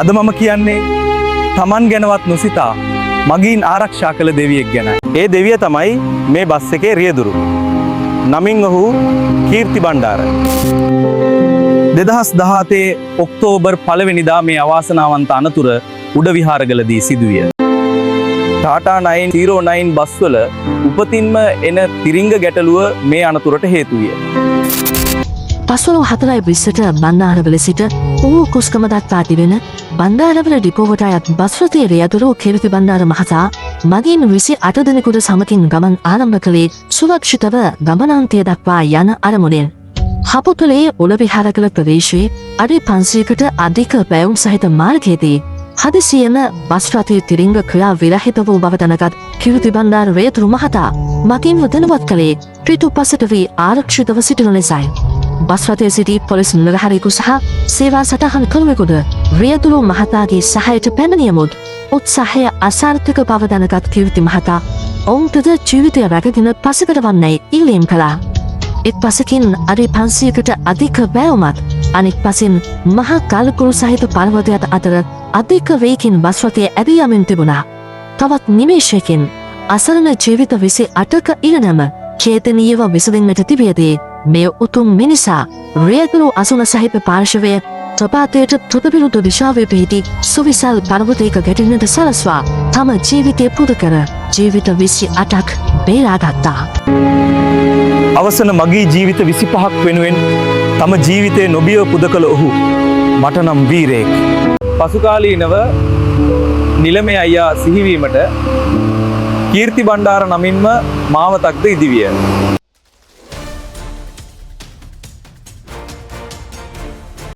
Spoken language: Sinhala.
අද මම කියන්නේ Taman ගැනවත් නොසිතා මගීන් ආරක්ෂා කළ දෙවියෙක් ගැන. ඒ දෙවිය තමයි මේ බස් එකේ රියදුරු. නමින් ඔහු කීර්ති බණ්ඩාර. 2017 ඔක්තෝබර් 1 වෙනිදා මේ අවාසනාවන්ත අනතුර උඩ විහාරගලදී සිදුවිය. ටාටා 909 බස්වල උපතින්ම එන තිරිංග ගැටලුව මේ අනතුරට හේතු විය. පස්වල 4:20ට බණ්ඩාරවල සිට ඌ කුස්කම දක්වා තිබෙන බණ්ඩාරවල ඩිපෝවට අයත් බස් රථයේ රියදුරු කීර්ති බණ්ඩාර මහතා මගීන් 28 දෙනෙකුට සමගින් ගමන් ආරම්භ කළේ සුරක්ෂිතව ගමනාන්තය දක්වා යන අරමුණෙන්. හපුතුලේ උඩ විහාරගල ප්‍රදේශයේ අඩි 500කට අධික බැවුම් සහිත මාර්ගයේදී හදිසියෙම බස් රථයේ තිරිංග ක්‍රියා විරහිත වූ බව දැනගත් කීර්ති බණ්ඩාර රියදුරු මහතා මගීන්ව දැනුවත් කළේ පිටුපසට වී ආරක්ෂිතව සිටින ලෙසයි. බස් රථයේ සිටි පොලිස් නිලධාරියෙකු සහ සේවා සටහන් කරුවෙකුද රියදුරු මහතාගේ සහායට පැමිණියමුත් උත්සාහය අසාර්ථක බව දැනගත් කීර්ති මහතා ඔවුන්ටද ජීවිතය රැකගෙන පසකට වන්නයි ඉල්ලීම් කළා. එක් පසකින් අඩි 500කට අධික බැවුමත් අනෙක් පසින් මහා කල්කුළු සහිත පර්වතයට අතර අධික වේගකින් බස් රථය ඇදී යමින් තිබුණා. තවත් නිමේෂයකින් අසරණ ජීවිත 28ක ඉරණම චේතනීයව විසඳෙන්නට තිබියදී මේ උතුම් මිනිසා රියදුරු අසුන සහිත පාර්ශවය තපාතයට තොටවිරුද්ධ දිශාවේ පිහිටි සුවිසල් පර්වතයක ගැටෙන්නට සලස්වා තම ජීවිතය පුද කර ජීවිත 28ක් බේරාගත්තා. අවසන මගේ ජීවිත 25ක් වෙනුවෙන් තම ජීවිතය නොබියව පුද කළ ඔහු මට නම් වීරයෙක්. පසුකාලීනව නිලමේ අයියා සිහිවීමට කීර්ති බණ්ඩාර නමින්ම මාවතක්ද ඉදිවිය.